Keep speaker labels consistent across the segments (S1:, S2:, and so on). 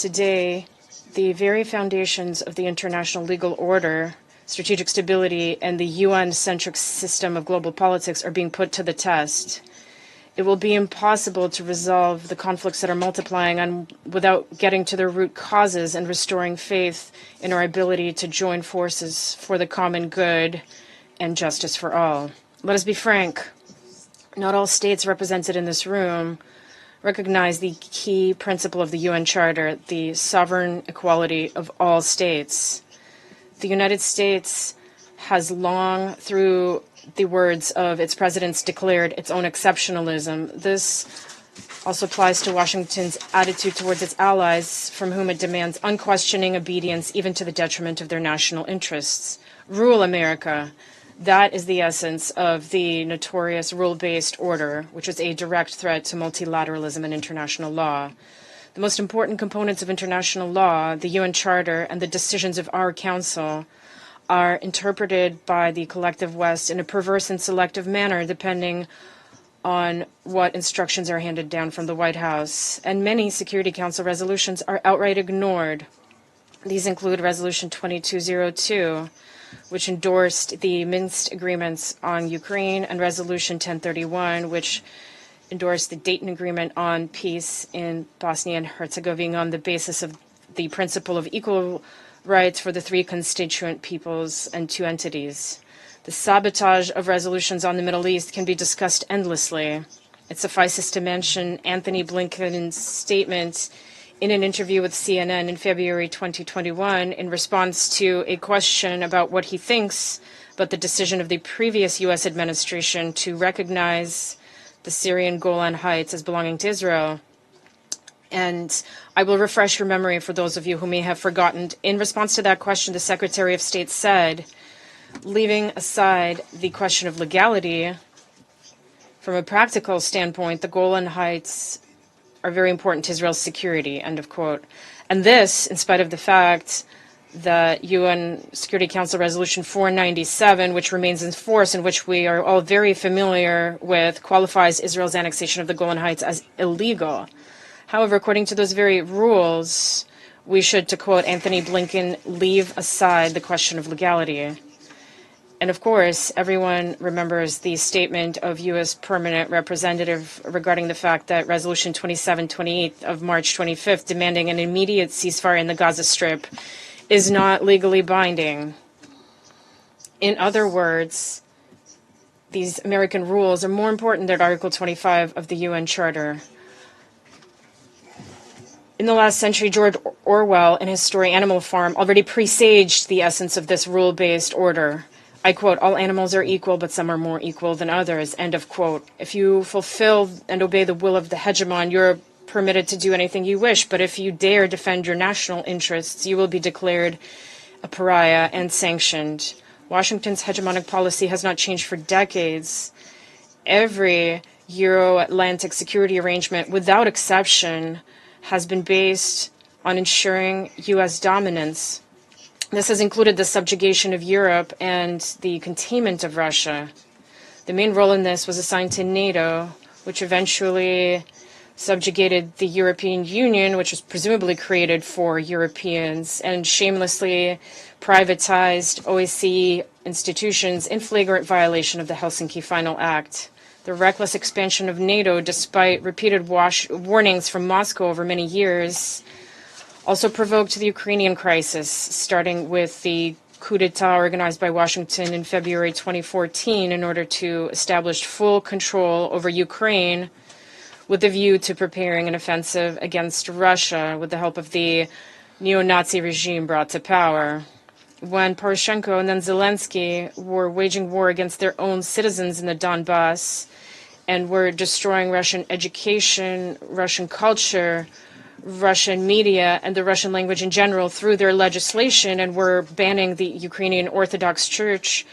S1: Today, the very foundations of the international legal order, strategic stability, and the UN-centric system of global politics are being put to the test. It will be impossible to resolve the conflicts that are multiplying without getting to their root causes and restoring faith in our ability to join forces for the common good and justice for all. Let us be frank. Not all states represented in this room recognize the key principle of the UN Charter, the sovereign equality of all states. The United States has long, through the words of its presidents, declared its own exceptionalism. This also applies to Washington's attitude towards its allies, from whom it demands unquestioning obedience, even to the detriment of their national interests. Rule America. That is the essence of the notorious rule-based order, which is a direct threat to multilateralism and international law. The most important components of international law, the UN Charter and the decisions of our Council, are interpreted by the collective West in a perverse and selective manner, depending on what instructions are handed down from the White House. And many Security Council resolutions are outright ignored. These include Resolution 2202, which endorsed the Minsk agreements on Ukraine, and Resolution 1031, which endorsed the Dayton Agreement on peace in Bosnia and Herzegovina on the basis of the principle of equal rights for the three constituent peoples and two entities. The sabotage of resolutions on the Middle East can be discussed endlessly. It suffices to mention Anthony Blinken's statement in an interview with CNN in February 2021 in response to a question about what he thinks about the decision of the previous U.S. administration to recognize the Syrian Golan Heights as belonging to Israel. And I will refresh your memory for those of you who may have forgotten. In response to that question, the Secretary of State said, leaving aside the question of legality, from a practical standpoint, the Golan Heights are very important to Israel's security, end of quote. And this, in spite of the fact that UN Security Council Resolution 497, which remains in force and which we are all very familiar with, qualifies Israel's annexation of the Golan Heights as illegal. However, according to those very rules, we should, to quote Anthony Blinken, leave aside the question of legality. And of course, everyone remembers the statement of U.S. Permanent Representative regarding the fact that Resolution 2728 of March 25th, demanding an immediate ceasefire in the Gaza Strip, is not legally binding. In other words, these American rules are more important than Article 25 of the UN Charter. In the last century, George Orwell, in his story Animal Farm, already presaged the essence of this rule-based order. I quote, all animals are equal, but some are more equal than others, end of quote. If you fulfill and obey the will of the hegemon, you're permitted to do anything you wish, but if you dare defend your national interests, you will be declared a pariah and sanctioned. Washington's hegemonic policy has not changed for decades. Every Euro-Atlantic security arrangement, without exception, has been based on ensuring U.S. dominance. This has included the subjugation of Europe and the containment of Russia. The main role in this was assigned to NATO, which eventually subjugated the European Union, which was presumably created for Europeans, and shamelessly privatized OSCE institutions in flagrant violation of the Helsinki Final Act. The reckless expansion of NATO, despite repeated warnings from Moscow over many years, also provoked the Ukrainian crisis, starting with the coup d'etat organized by Washington in February 2014 in order to establish full control over Ukraine with a view to preparing an offensive against Russia with the help of the neo-Nazi regime brought to power. When Poroshenko and then Zelensky were waging war against their own citizens in the Donbass and were destroying Russian education, Russian culture, Russian media, and the Russian language in general through their legislation, and were banning the Ukrainian Orthodox Church,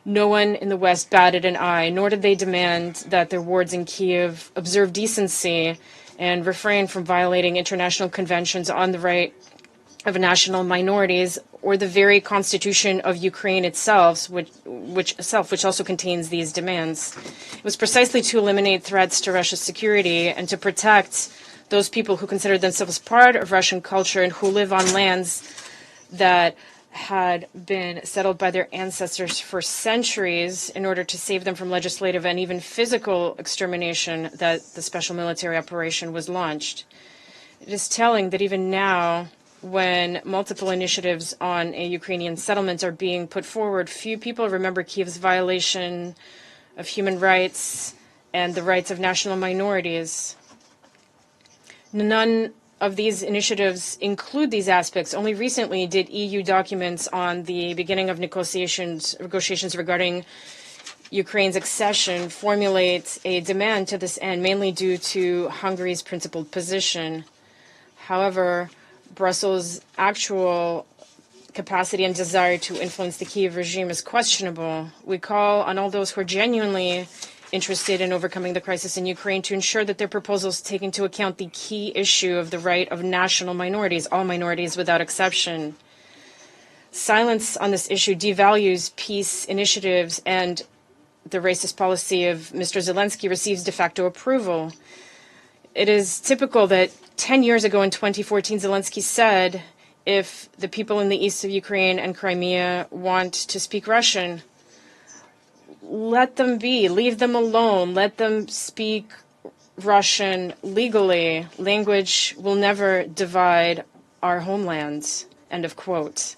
S1: no one in the West batted an eye, nor did they demand that their wards in Kiev observe decency and refrain from violating international conventions on the right of national minorities or the very constitution of Ukraine itself, which also contains these demands. It was precisely to eliminate threats to Russia's security and to protect those people who consider themselves part of Russian culture and who live on lands that had been settled by their ancestors for centuries in order to save them from legislative and even physical extermination, that the special military operation was launched. It is telling that even now, when multiple initiatives on a Ukrainian settlement are being put forward, few people remember Kyiv's violation of human rights and the rights of national minorities. None of these initiatives include these aspects. Only recently did EU documents on the beginning of negotiations regarding Ukraine's accession formulate a demand to this end, mainly due to Hungary's principled position. However, Brussels' actual capacity and desire to influence the Kyiv regime is questionable. We call on all those who are genuinely interested in overcoming the crisis in Ukraine to ensure that their proposals take into account the key issue of the right of national minorities, all minorities without exception. Silence on this issue devalues peace initiatives, and the racist policy of Mr. Zelensky receives de facto approval. It is typical that 10 years ago in 2014, Zelensky said, if the people in the east of Ukraine and Crimea want to speak Russian, let them be, leave them alone, let them speak Russian legally. Language will never divide our homelands. End of quote.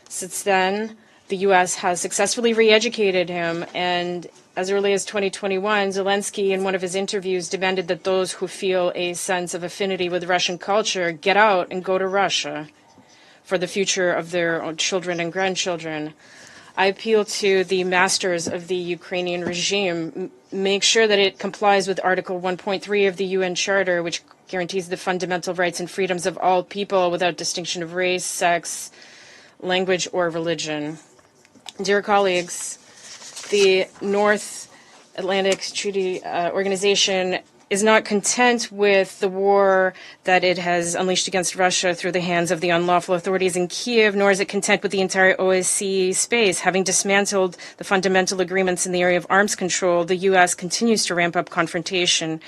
S1: Since then, the U.S. has successfully re-educated him, and as early as 2021, Zelensky, in one of his interviews, demanded that those who feel a sense of affinity with Russian culture get out and go to Russia for the future of their own children and grandchildren. I appeal to the masters of the Ukrainian regime, make sure that it complies with Article 1.3 of the UN Charter, which guarantees the fundamental rights and freedoms of all people without distinction of race, sex, language, or religion. Dear colleagues, the North Atlantic Treaty Organization is not content with the war that it has unleashed against Russia through the hands of the unlawful authorities in Kiev, nor is it content with the entire OSCE space. Having dismantled the fundamental agreements in the area of arms control, the U.S. continues to ramp up confrontation.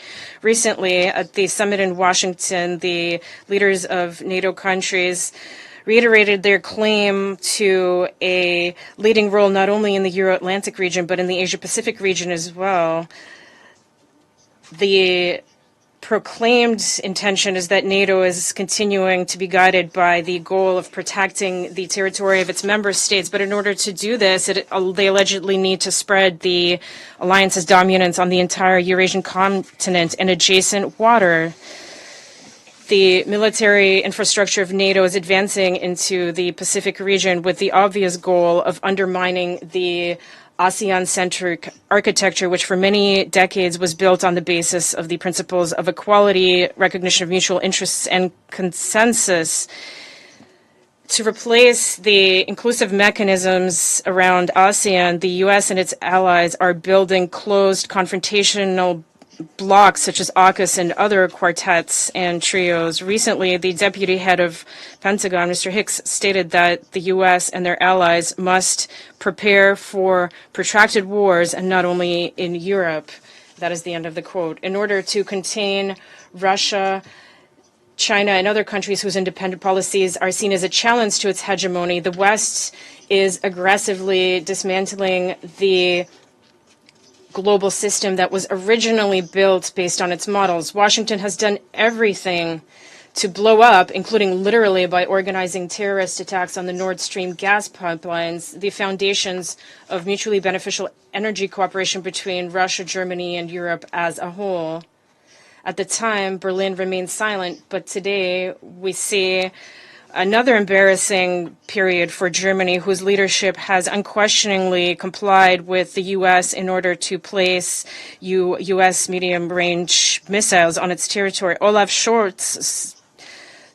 S1: Recently, at the summit in Washington, the leaders of NATO countries reiterated their claim to a leading role not only in the Euro-Atlantic region, but in the Asia-Pacific region as well. The proclaimed intention is that NATO is continuing to be guided by the goal of protecting the territory of its member states. But in order to do this, they allegedly need to spread the alliance's dominance on the entire Eurasian continent and adjacent water. The military infrastructure of NATO is advancing into the Pacific region with the obvious goal of undermining the ASEAN-centric architecture, which for many decades was built on the basis of the principles of equality, recognition of mutual interests, and consensus. To replace the inclusive mechanisms around ASEAN, the U.S. and its allies are building closed confrontational blocs such as AUKUS and other quartets and trios. Recently, the deputy head of Pentagon, Mr. Hicks, stated that the U.S. and their allies must prepare for protracted wars, and not only in Europe. That is the end of the quote. In order to contain Russia, China, and other countries whose independent policies are seen as a challenge to its hegemony, the West is aggressively dismantling the global system that was originally built based on its models. Washington has done everything to blow up, including literally by organizing terrorist attacks on the Nord Stream gas pipelines, the foundations of mutually beneficial energy cooperation between Russia, Germany, and Europe as a whole. At the time, Berlin remained silent, but today we see another embarrassing period for Germany, whose leadership has unquestioningly complied with the U.S. in order to place U.S. medium-range missiles on its territory. Olaf Scholz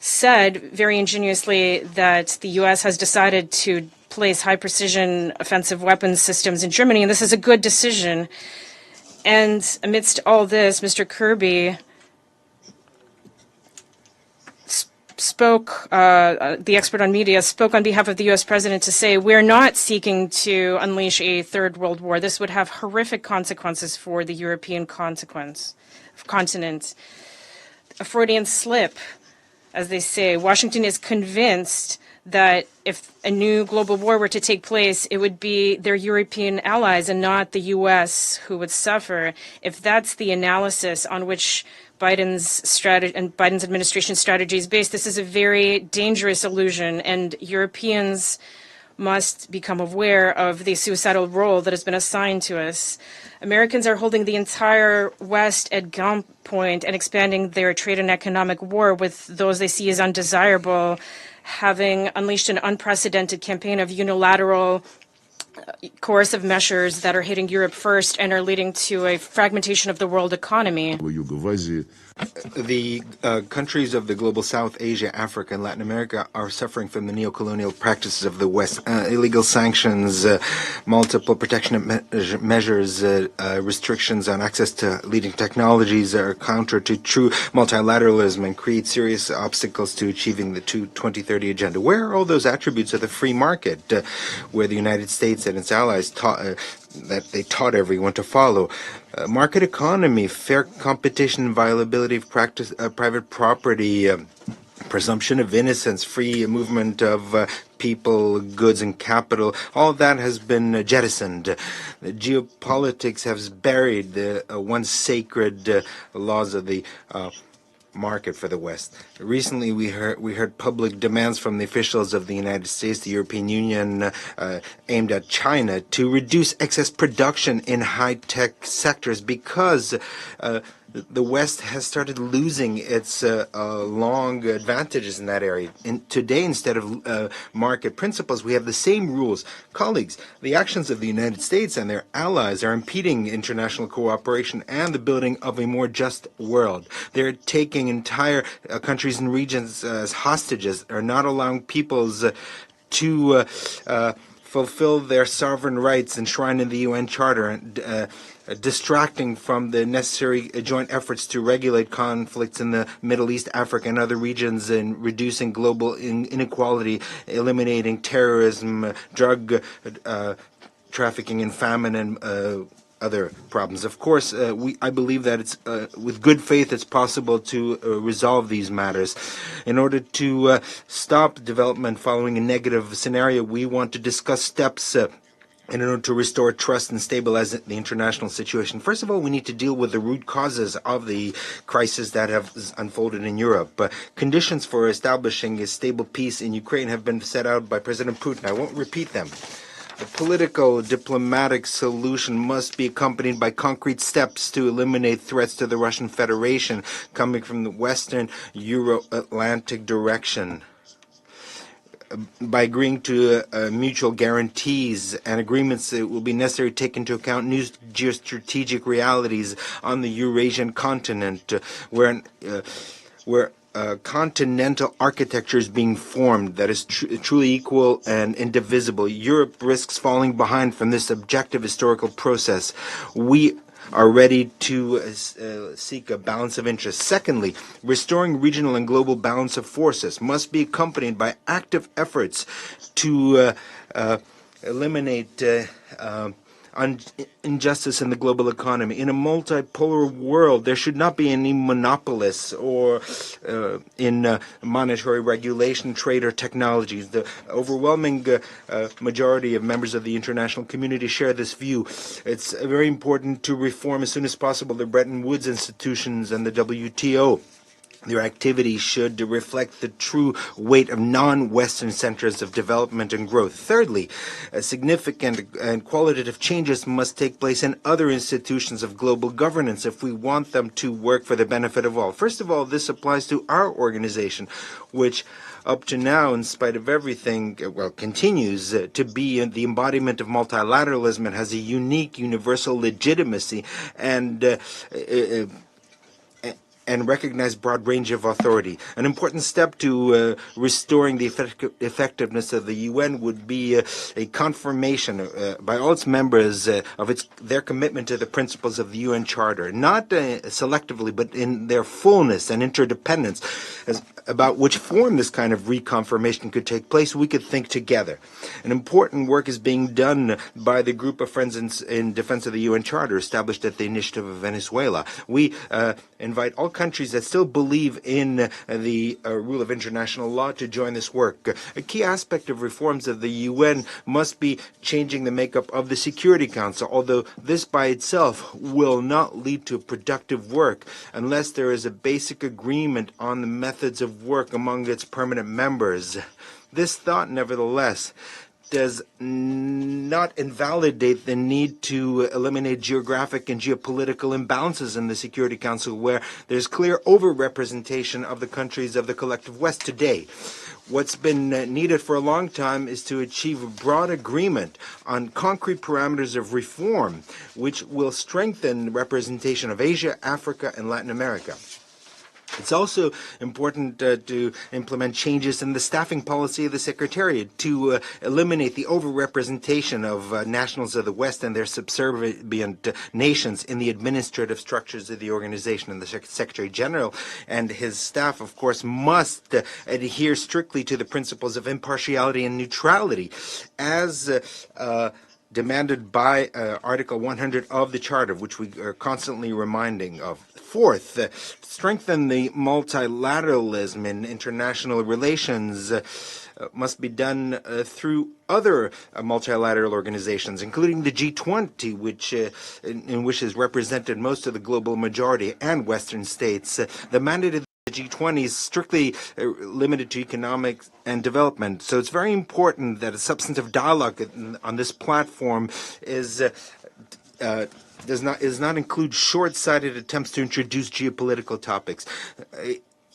S1: said very ingeniously that the U.S. has decided to place high-precision offensive weapons systems in Germany, and this is a good decision. And amidst all this, Mr. Kirby spoke, the expert on media, spoke on behalf of the U.S. president to say, we're not seeking to unleash a third world war. This would have horrific consequences for the European continent. a Freudian slip, as they say. Washington is convinced that if a new global war were to take place, it would be their European allies and not the U.S. who would suffer. If that's the analysis on which Biden's strategy and Biden's administration strategy is based, this is a very dangerous illusion, and Europeans must become aware of the suicidal role that has been assigned to us. Americans are holding the entire West at gunpoint and expanding their trade and economic war with those they see as undesirable, having unleashed an unprecedented campaign of unilateral coercive measures that are hitting Europe first and are leading to a fragmentation of the world economy.
S2: The countries of the global South, Asia, Africa, and Latin America are suffering from the neocolonial practices of the West. Illegal sanctions, multiple protection measures, restrictions on access to leading technologies are counter to true multilateralism and create serious obstacles to achieving the 2030 agenda. Where are all those attributes of the free market, where the United States and its allies that they taught everyone to follow? Market economy, fair competition, inviolability of private property, presumption of innocence, free movement of people, goods, and capital, all of that has been jettisoned. Geopolitics has buried the once sacred laws of the market for the West. Recently, we heard public demands from the officials of the United States, the European Union, aimed at China to reduce excess production in high-tech sectors because the West has started losing its long advantages in that area. Today, instead of market principles, we have the same rules. Colleagues, the actions of the United States and their allies are impeding international cooperation and the building of a more just world. They're taking entire countries and regions as hostages, are not allowing peoples to fulfill their sovereign rights enshrined in the UN Charter, and distracting from the necessary joint efforts to regulate conflicts in the Middle East, Africa, and other regions, and reducing global inequality, eliminating terrorism, drug trafficking, and famine, and other problems. Of course, I believe that it's with good faith it's possible to resolve these matters. In order to stop development following a negative scenario, we want to discuss steps in order to restore trust and stabilize the international situation. First of all, we need to deal with the root causes of the crisis that have unfolded in Europe. Conditions for establishing a stable peace in Ukraine have been set out by President Putin. I won't repeat them. The political, diplomatic solution must be accompanied by concrete steps to eliminate threats to the Russian Federation coming from the Western Euro-Atlantic direction. By agreeing to mutual guarantees and agreements, it will be necessary to take into account new geostrategic realities on the Eurasian continent, where continental architecture is being formed that is truly equal and indivisible. Europe risks falling behind from this objective historical process. We are ready to seek a balance of interests. Secondly, restoring regional and global balance of forces must be accompanied by active efforts to eliminate injustice in the global economy. In a multipolar world, there should not be any monopolists or in monetary regulation, trade, or technologies. The overwhelming majority of members of the international community share this view. It's very important to reform as soon as possible the Bretton Woods institutions and the WTO. Their activities should reflect the true weight of non-Western centers of development and growth. Thirdly, significant and qualitative changes must take place in other institutions of global governance if we want them to work for the benefit of all. First of all, this applies to our organization, which up to now, in spite of everything, continues to be the embodiment of multilateralism. It has a unique universal legitimacy and recognize broad range of authority. An important step to restoring the effectiveness of the UN would be a confirmation by all its members of their commitment to the principles of the UN Charter, not selectively, but in their fullness and interdependence. About which form this kind of reconfirmation could take place, we could think together. An important work is being done by the group of friends in defense of the UN Charter, established at the initiative of Venezuela. We invite all countries that still believe in the rule of international law to join this work. A key aspect of reforms of the UN must be changing the makeup of the Security Council, although this by itself will not lead to productive work unless there is a basic agreement on the methods of work among its permanent members. This thought, nevertheless, does not invalidate the need to eliminate geographic and geopolitical imbalances in the Security Council, where there's clear overrepresentation of the countries of the collective West today. What's been needed for a long time is to achieve a broad agreement on concrete parameters of reform, which will strengthen representation of Asia, Africa, and Latin America. It's also important to implement changes in the staffing policy of the Secretariat to eliminate the overrepresentation of nationals of the West and their subservient nations in the administrative structures of the organization. And the Secretary General and his staff, of course, must adhere strictly to the principles of impartiality and neutrality, as demanded by Article 100 of the Charter, which we are constantly reminding of. Fourth, strengthen the multilateralism in international relations must be done through other multilateral organizations, including the G20, in which is represented most of the global majority and Western states. The mandate of the G20 is strictly limited to economic and development. So it's very important that a substantive dialogue on this platform does not include short-sighted attempts to introduce geopolitical topics.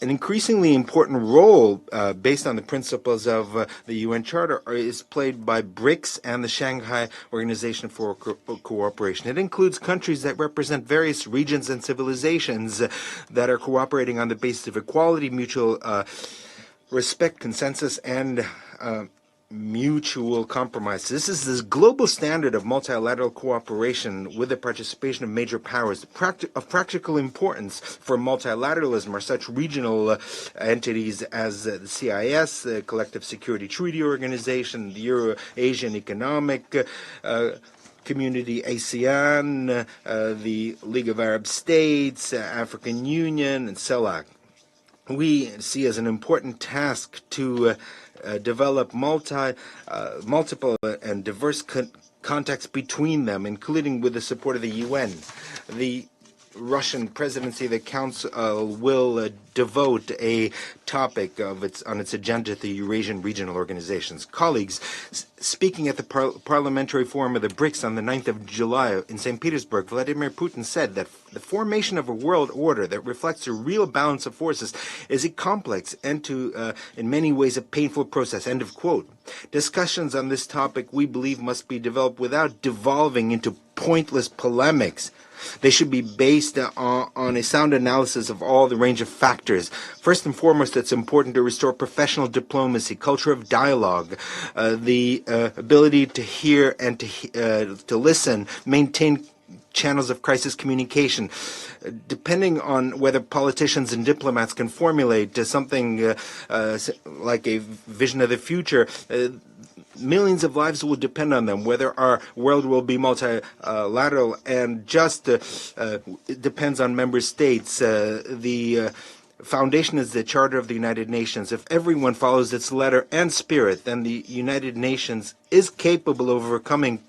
S2: An increasingly important role, based on the principles of the UN Charter, is played by BRICS and the Shanghai Organization for Cooperation. It includes countries that represent various regions and civilizations that are cooperating on the basis of equality, mutual respect, consensus, and mutual compromise. This is this global standard of multilateral cooperation with the participation of major powers. Of practical importance for multilateralism are such regional entities as the CIS, the Collective Security Treaty Organization, the Euro-Asian Economic Community, ASEAN, the League of Arab States, African Union, and CELAC. We see as an important task to develop multiple and diverse contacts between them, including with the support of the UN. The Russian presidency of the Council will devote a topic on its agenda to the Eurasian regional organizations. Colleagues, speaking at the Parliamentary Forum of the BRICS on the 9th of July in St. Petersburg, Vladimir Putin said that the formation of a world order that reflects a real balance of forces is a complex and in many ways, a painful process. End of quote. Discussions on this topic, we believe, must be developed without devolving into pointless polemics. They should be based on a sound analysis of all the range of factors. First and foremost, it's important to restore professional diplomacy, culture of dialogue, the ability to hear and to listen, maintain channels of crisis communication. Depending on whether politicians and diplomats can formulate something like a vision of the future, millions of lives will depend on them. Whether our world will be multilateral and just it depends on member states. The foundation is the Charter of the United Nations. If everyone follows its letter and spirit, then the United Nations is capable of overcoming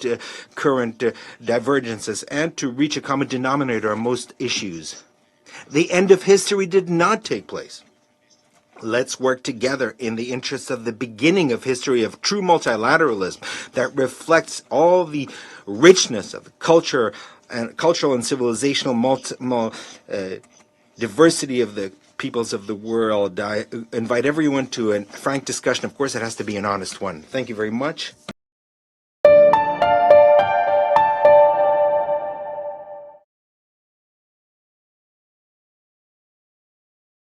S2: current divergences and to reach a common denominator on most issues. The end of history did not take place. Let's work together in the interests of the beginning of history of true multilateralism that reflects all the richness of cultural and civilizational diversity of the peoples of the world. I invite everyone to a frank discussion. Of course, it has to be an honest one. Thank you very much.